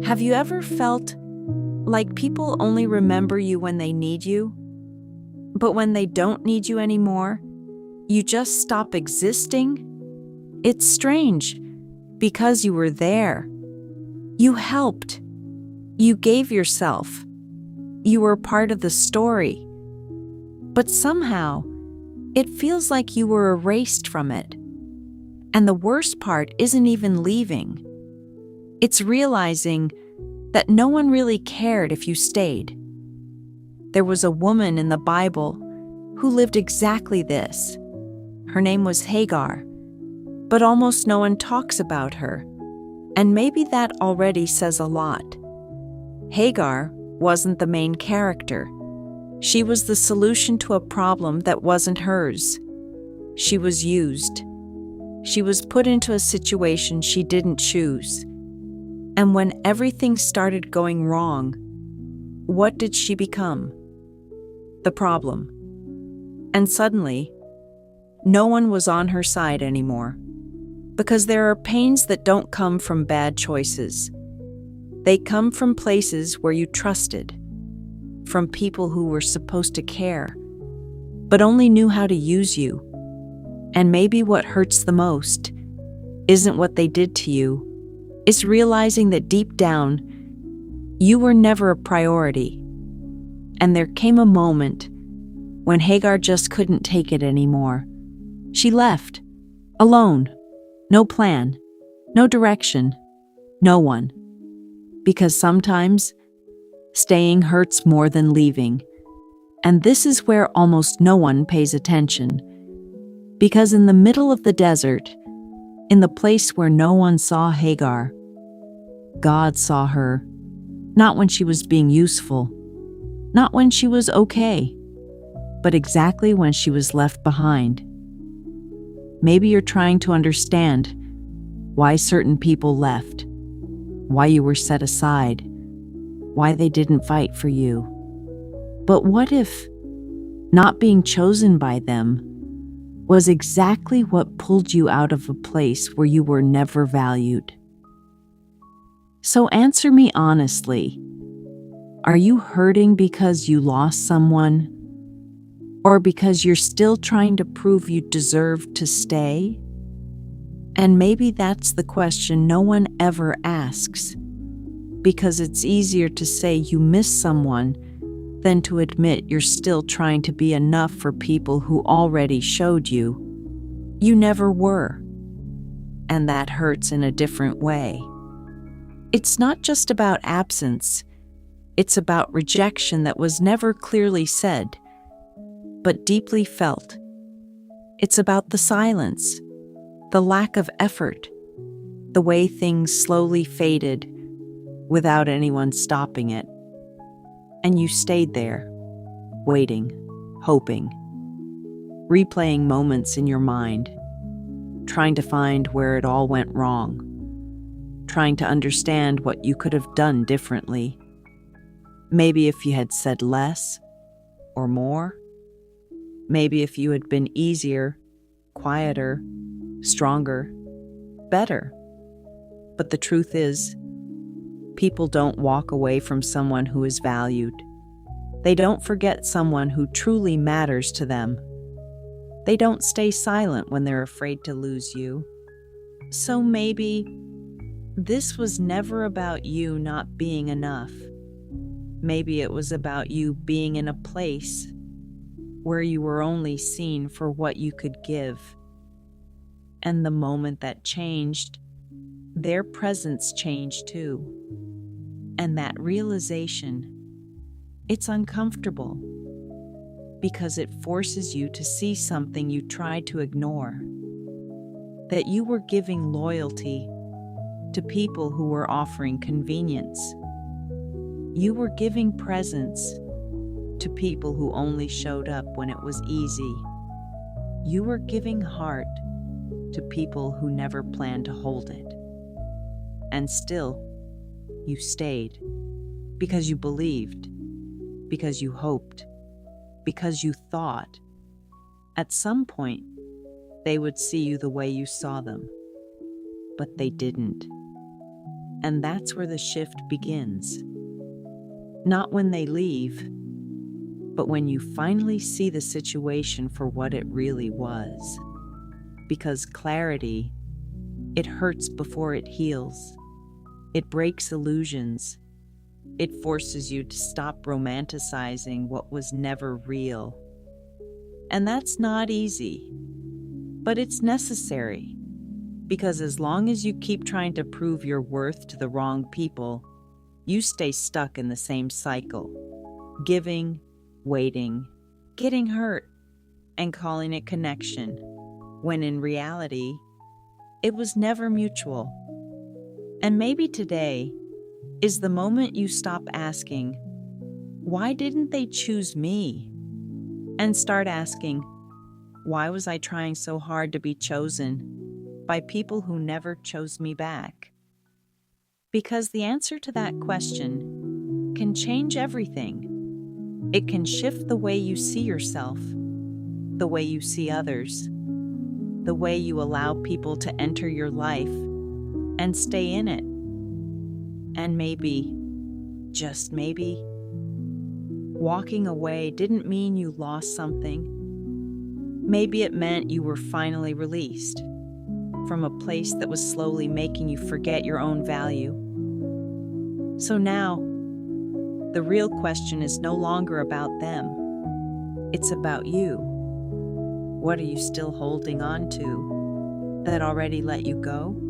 Have you ever felt like people only remember you when they need you, but when they don't need you anymore, you just stop existing? It's strange, because you were there. You helped. You gave yourself. You were part of the story. But somehow, it feels like you were erased from it. And the worst part isn't even leaving. It's realizing that no one really cared if you stayed. There was a woman in the Bible who lived exactly this. Her name was Hagar, but almost no one talks about her, and maybe that already says a lot. Hagar wasn't the main character. She was the solution to a problem that wasn't hers. She was used. She was put into a situation she didn't choose. And when everything started going wrong, what did she become? The problem. And suddenly, no one was on her side anymore. Because there are pains that don't come from bad choices. They come from places where you trusted, from people who were supposed to care, but only knew how to use you. And maybe what hurts the most isn't what they did to you. It's realizing that deep down, you were never a priority. And there came a moment when Hagar just couldn't take it anymore. She left, alone, no plan, no direction, no one. Because sometimes, staying hurts more than leaving. And this is where almost no one pays attention. Because in the middle of the desert, in the place where no one saw Hagar, God saw her, not when she was being useful, not when she was okay, but exactly when she was left behind. Maybe you're trying to understand why certain people left, why you were set aside, why they didn't fight for you. But what if not being chosen by them was exactly what pulled you out of a place where you were never valued? So answer me honestly. Are you hurting because you lost someone? Or because you're still trying to prove you deserve to stay? And maybe that's the question no one ever asks. Because it's easier to say you miss someone than to admit you're still trying to be enough for people who already showed you never were. And that hurts in a different way. It's not just about absence. It's about rejection that was never clearly said, but deeply felt. It's about the silence, the lack of effort, the way things slowly faded without anyone stopping it. And you stayed there, waiting, hoping, replaying moments in your mind, trying to find where it all went wrong, trying to understand what you could have done differently. Maybe if you had said less or more. Maybe if you had been easier, quieter, stronger, better. But the truth is, people don't walk away from someone who is valued. They don't forget someone who truly matters to them. They don't stay silent when they're afraid to lose you. So maybe this was never about you not being enough. Maybe it was about you being in a place where you were only seen for what you could give. And the moment that changed, their presence changed too. And that realization, it's uncomfortable because it forces you to see something you tried to ignore. That you were giving loyalty to people who were offering convenience. You were giving presence to people who only showed up when it was easy. You were giving heart to people who never planned to hold it. And still, you stayed because you believed, because you hoped, because you thought at some point they would see you the way you saw them. But they didn't. And that's where the shift begins. Not when they leave, but when you finally see the situation for what it really was. Because clarity, it hurts before it heals. It breaks illusions. It forces you to stop romanticizing what was never real. And that's not easy, but it's necessary. Because as long as you keep trying to prove your worth to the wrong people, you stay stuck in the same cycle. Giving, waiting, getting hurt, and calling it connection, when in reality, it was never mutual. And maybe today is the moment you stop asking, why didn't they choose me? And start asking, why was I trying so hard to be chosen by people who never chose me back? Because the answer to that question can change everything. It can shift the way you see yourself, the way you see others, the way you allow people to enter your life and stay in it. And maybe, just maybe, walking away didn't mean you lost something. Maybe it meant you were finally released from a place that was slowly making you forget your own value. So now, the real question is no longer about them. It's about you. What are you still holding on to that already let you go?